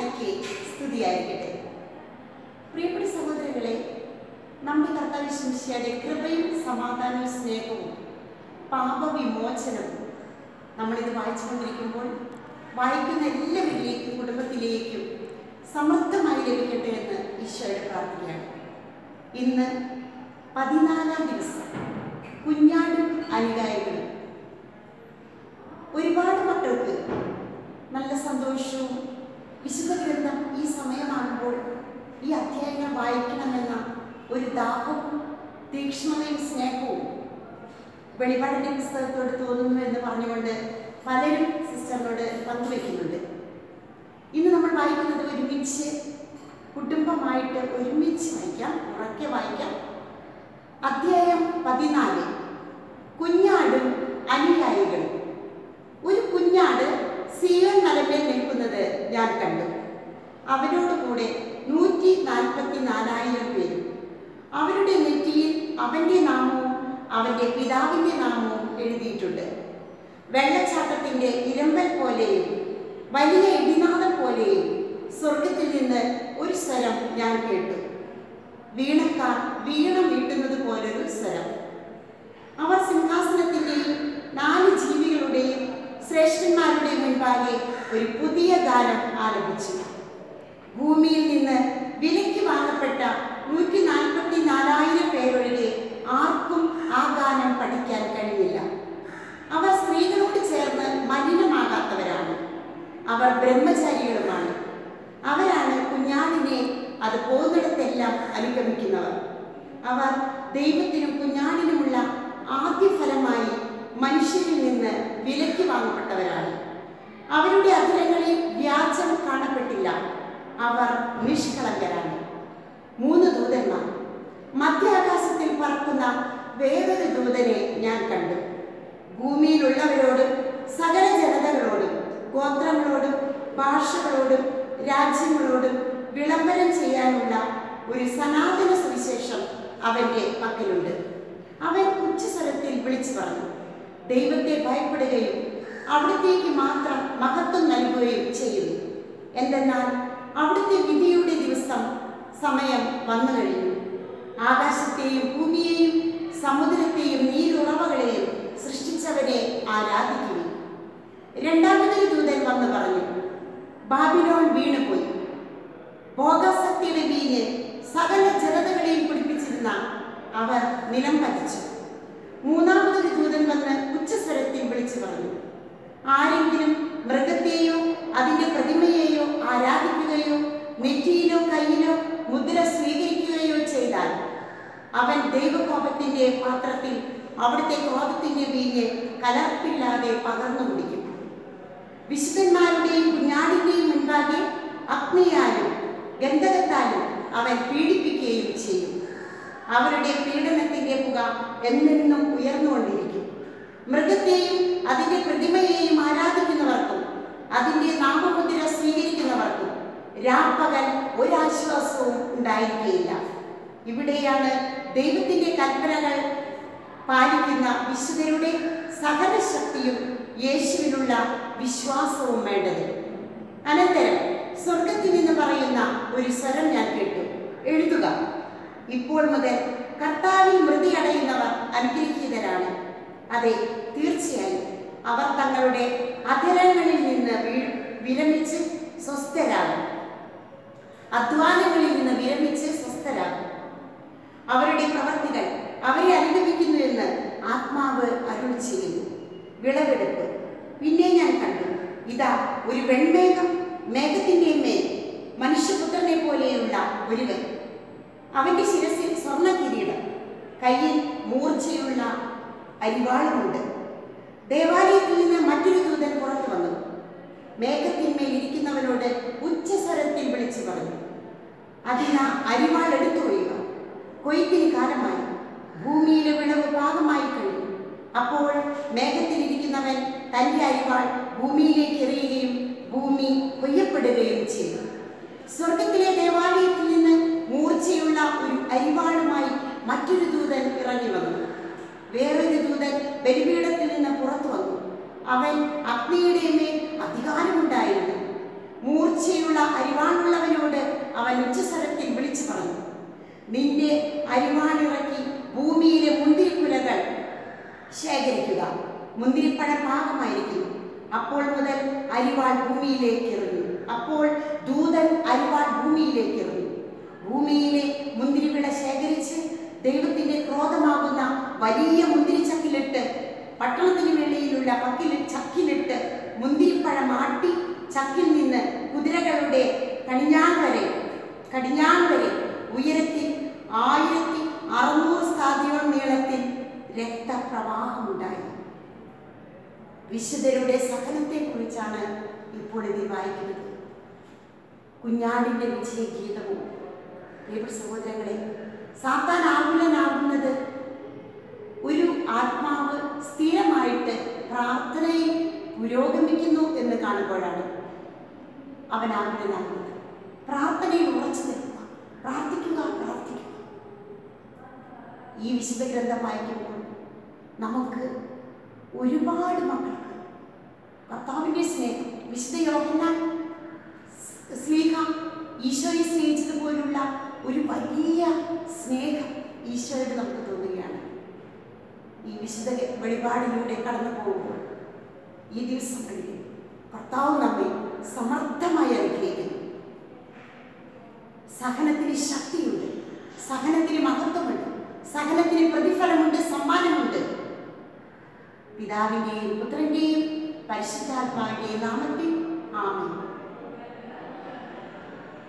മിശിഹായ്ക്ക് സ്തുതിയായിരിക്കട്ടെ. പ്രിയപ്പെട്ട സഹോദരങ്ങളെ, നമ്മുടെ കർത്താവ് മിശിഹായുടെ കൃപയും സമാധാനവും സ്നേഹവും പാപവിമോചനവും നമ്മളിത് വായിച്ചുകൊണ്ടിരിക്കുമ്പോൾ വായിക്കുന്ന എല്ലാവരിലേക്കും കുടുംബത്തിലേക്കും സമൃദ്ധമായി ലഭിക്കട്ടെ എന്ന് ഈശോയുടെ പ്രാർത്ഥനയാണ്. ഇന്ന് 14-ാം ദിവസം, കുഞ്ഞാടും അനുയായികളും. ഒരുപാട് മക്കൾക്ക് നല്ല സന്തോഷവും വിശുദ്ധ ഗ്രന്ഥം ഈ സമയമാകുമ്പോൾ ഈ അധ്യായങ്ങൾ വായിക്കണമെന്ന ഒരു ദാഹവും തീക്ഷ്ണതയും സ്നേഹവും വെളിപാടിൻ്റെ പുസ്തകത്തോട് തോന്നുന്നു എന്ന് പറഞ്ഞുകൊണ്ട് പലരും സിസ്റ്ററിനോട് പങ്കുവയ്ക്കുന്നുണ്ട്. ഇന്ന് നമ്മൾ വായിക്കുന്നത് ഒരുമിച്ച് കുടുംബമായിട്ട് ഒരുമിച്ച് വായിക്കാം, ഉറക്കെ വായിക്കാം. അധ്യായം 14, കുഞ്ഞാടും അനുയായികളും. ഒരു കുഞ്ഞാട് സിയോൻ മലമേൽ നിൽക്കുന്നത് ഞാൻ കണ്ടു. അവരോടുകൂടെ 144,000 പേരും. അവരുടെ നെറ്റിയിൽ അവൻ്റെ നാമവും അവൻ്റെ പിതാവിൻ്റെ നാമവും എഴുതിയിട്ടുണ്ട്. വെള്ളച്ചാട്ടത്തിൻ്റെ ഇരമ്പൽ പോലെയും വലിയ ഇടിനാദം പോലെയും സ്വർഗത്തിൽ നിന്ന് ഒരു സ്വരം ഞാൻ കേട്ടു. വീണക്കാർ വീണ മീട്ടുന്നത് പോലൊരു സ്വരം. അവർ സിംഹാസനത്തിൻ്റെയും 4 ജീവികളുടെയും ശ്രേഷ്ഠന്മാരുടെയും മുൻപാകെ ഒരു പുതിയ ഗാനം ആലപിച്ചു. ഭൂമിയിൽ നിന്ന് വിലയ്ക്ക് വാങ്ങപ്പെട്ട 144,000 പേരൊഴികെ ആർക്കും ആ ഗാനം പഠിക്കാൻ കഴിയില്ല. അവർ സ്ത്രീകളോട് ചേർന്ന് മലിനമാകാത്തവരാണ്. അവർ ബ്രഹ്മചാരികളുമാണ്. അവരാണ് കുഞ്ഞാടിനെ അത് പോകുന്നിടത്തെല്ലാം അനുഗമിക്കുന്നവർ. അവർ ദൈവത്തിനും കുഞ്ഞാടിനുമുള്ള ആദ്യഫലമായി മനുഷ്യരിൽ നിന്ന് വിലയ്ക്ക് വാങ്ങപ്പെട്ടവരാണ്. അവരുടെ അധരങ്ങളിൽ വ്യാജം കാണപ്പെട്ടില്ല. അവർ നിഷ്കളങ്കരാണ്. 3 ദൂതന്മാർ. മധ്യാകാശത്തിൽ പറക്കുന്ന വേറൊരു ദൂതനെ ഞാൻ കണ്ടു. ഭൂമിയിലുള്ളവരോടും സകല ജനതകളോടും ഗോത്രങ്ങളോടും ഭാഷകളോടും രാജ്യങ്ങളോടും വിളംബരം ചെയ്യാനുള്ള ഒരു സനാതന സുവിശേഷം അവൻ്റെ പക്കലുണ്ട്. അവൻ ഉച്ചസ്വരത്തിൽ വിളിച്ചു പറഞ്ഞു, ദൈവത്തെ ഭയപ്പെടുകയും അവിടത്തേക്ക് മാത്രം മഹത്വം നൽകുകയും ചെയ്യുന്നു. എന്തെന്നാൽ അവിടുത്തെ വിധിയുടെ സമയം വന്നു കഴിഞ്ഞു. ആകാശത്തെയും ഭൂമിയെയും സമുദ്രത്തെയും നീരുറവകളെയും സൃഷ്ടിച്ചവരെ ആരാധിക്കുകയും. രണ്ടാമതൊരു ദൂതൻ വന്നു പറഞ്ഞു, ബാബിലോൺ വീണുപോയി. ഭോഗാസക്തിയുടെ വീഞ്ഞ് സകല ജനതകളെയും കുടിപ്പിച്ചിരുന്ന അവർ നിലം പതിച്ചു. മൂന്നാമതൊരു ദൂതൻ വന്ന് ഉച്ചസ്വരത്തിൽ വിളിച്ചു പറഞ്ഞു, ആരെങ്കിലും മൃഗത്തെയോ അതിൻ്റെ പ്രതിമയെയോ ആരാധിക്കുകയോ നെറ്റിയിലോ കയ്യിലോ മുദ്ര സ്വീകരിക്കുകയോ ചെയ്താൽ അവൻ ദൈവകോപത്തിൻ്റെ പാത്രത്തിൽ അവിടുത്തെ ക്രോധത്തിൻ്റെ വീഞ്ഞ് കലർപ്പില്ലാതെ പകർന്നു കുടിക്കും. വിശുദ്ധന്മാരുടെയും കുഞ്ഞാടിൻ്റെയും മുൻപാകെ അഗ്നിയാലും ഗന്ധകത്താലും അവൻ പീഡിപ്പിക്കുകയും ചെയ്യും. അവരുടെ പീഡനത്തിൻ്റെ പുക എന്നെന്നും ഉയർന്നുകൊണ്ടിരിക്കും. മൃഗത്തെയും അതിൻ്റെ പ്രതിമയെയും ആരാധിക്കുന്നവർക്കും അതിൻ്റെ നാമമുദ്ര സ്വീകരിക്കുന്നവർക്കും രാപ്പകൽ ഒരാശ്വാസവും ഉണ്ടായിരിക്കുകയില്ല. ഇവിടെയാണ് ദൈവത്തിൻ്റെ കൽപ്പനകൾ പാലിക്കുന്ന വിശുദ്ധരുടെ സകല ശക്തിയും യേശുവിനുള്ള വിശ്വാസവും വേണ്ടത്. അനന്തരം സ്വർഗത്തിൽ നിന്ന് പറയുന്ന ഒരു സ്വരം ഞാൻ കേട്ടു, എഴുതുക, ഇപ്പോൾ മുതൽ കർത്താവിൽ മൃതി അടയുന്നവർ അനുഗ്രഹീതരാണ്. അതെ, തീർച്ചയായും അവർ തങ്ങളുടെ അധരങ്ങളിൽ നിന്ന് വിരമിച്ച് സ്വസ്ഥരാകും. അധ്വാനങ്ങളിൽ നിന്ന് വിരമിച്ച് സ്വസ്ഥരാകും. അവരുടെ പ്രവർത്തികൾ അവരെ അനുഗമിക്കുന്നു എന്ന് ആത്മാവ് അരുൾ ചെയ്യുന്നു. വിളവെടുപ്പ്. പിന്നെ ഞാൻ കണ്ടു, ഇതാ ഒരു വെൺമേഘം, മേഘത്തിൻ്റെ മേൽ മനുഷ്യപുത്രനെ പോലെയുള്ള ഒരുവൻ. അവൻ്റെ ശിരസിൽ സ്വർണ്ണ കിരീടം, കയ്യിൽ മൂർച്ചയുള്ള അരിവാളുമുണ്ട്. ദേവാലയത്തിൽ നിന്ന് മറ്റൊരു ദൂതൻ പുറത്തു വന്നു. മേഘത്തിന്മേൽ ഇരിക്കുന്നവനോട് ഉച്ചസ്വരത്തിൽ വിളിച്ചു പറഞ്ഞു, അതിനാ അരിവാൾ എടുത്തു കൊയ്യുക. കൊയ്ത്തിന് കാലമായി, ഭൂമിയിലെ വിളവ് പാകമായി കഴിഞ്ഞു. അപ്പോൾ മേഘത്തിലിരിക്കുന്നവൻ തൻ്റെ അരിവാൾ ഭൂമിയിലേക്ക് എറിയുകയും ഭൂമി കൊയ്യപ്പെടുകയും ചെയ്തു. സ്വർഗത്തിലെ ദേവാലയത്തിൽ നിന്ന് മൂർച്ചയുള്ള ഒരു അരിവാളുമായി മറ്റൊരു ദൂതൻ ഇറങ്ങി വന്നു. വേറൊരു ദൂതൻ ബലിപീഠത്തിൽ നിന്ന് പുറത്തു വന്നു. അവൻ അഗ്നിയുടെ മേൽ അധികാരമുണ്ടായിരുന്നു. മൂർച്ചയുള്ള അരിവാണുള്ളവനോട് അവൻ ഉച്ചസ്വരത്തിൽ വിളിച്ചു പറഞ്ഞു, നിന്റെ അരിവാണിറക്കി ഭൂമിയിലെ മുന്തിരിക്കുലകൾ ശേഖരിക്കുക, മുന്തിരിപ്പഴം പാകമായിരിക്കുന്നു. അപ്പോൾ മുതൽ അരിവാൾ ഭൂമിയിലേക്ക് എറിഞ്ഞു. അപ്പോൾ ദൂതൻ അരിവാൾ ഭൂമിയിലേക്ക് എറിഞ്ഞു. ഭൂമിയിലെ മുന്തിരിവിള ശേഖരിച്ച് ദൈവത്തിന്റെ ക്രോധമാകുന്ന വലിയ മുന്തിരിച്ചക്കിലിട്ട്, പട്ടണത്തിന് വെളിയിലുള്ള ചക്കിലിട്ട് മുന്തിരിപ്പഴം ആട്ടി ചക്കിൽ നിന്ന് കുതിരകളുടെ കടിഞ്ഞാൺ വരെ ഉയരത്തിൽ 1600 സ്ഥാദിയോളം നീളത്തിൽ രക്തപ്രവാഹമുണ്ടായി. വിശുദ്ധരുടെ സഹനത്തെ കുറിച്ചാണ് ഇപ്പോൾ ഇതിൽ വായിക്കുന്നത്. കുഞ്ഞാടിന്റെ വിജയഗീതവും. സഹോദരങ്ങളെ, സാത്താൻ ആകുലനാകുന്നത് ഒരു ആത്മാവ് സ്ഥിരമായിട്ട് പ്രാർത്ഥനയിൽ പുരോഗമിക്കുന്നു എന്ന് കാണുമ്പോഴാണ് അവൻ ആകുലനാകുന്നത്. പ്രാർത്ഥനയിൽ ഉറച്ചു നിൽക്കുക, പ്രാർത്ഥിക്കുക. ഈ വിശുദ്ധ ഗ്രന്ഥം വായിക്കുമ്പോൾ നമുക്ക് ഒരുപാട് മക്കൾക്ക് കർത്താവിൻ്റെ സ്നേഹം, വിശുദ്ധ യോഹന്നാൻ സ്ലീഹ ഈശോയെ സ്നേഹിച്ചതുപോലുള്ള ഒരു വലിയ സ്നേഹം ഈശോയോട് നമുക്ക് തോന്നുകയാണ്. ഈ വിശുദ്ധ വെളിപാടിലൂടെ കടന്നു പോകുമ്പോൾ ഈ ദിവസങ്ങളിൽ കർത്താവ് നമ്മെ സമർത്ഥമായി അനുഗ്രഹിക്കുന്നു. സഹനത്തിന് ശക്തിയുണ്ട്, സഹനത്തിന് മഹത്വമുണ്ട്, സഹനത്തിന് പ്രതിഫലമുണ്ട്, സമ്മാനമുണ്ട്. പിതാവിൻ്റെയും പുത്രൻ്റെയും പരിശുദ്ധാത്മാവിൻ്റെയും നാമത്തിൽ ആമേൻ.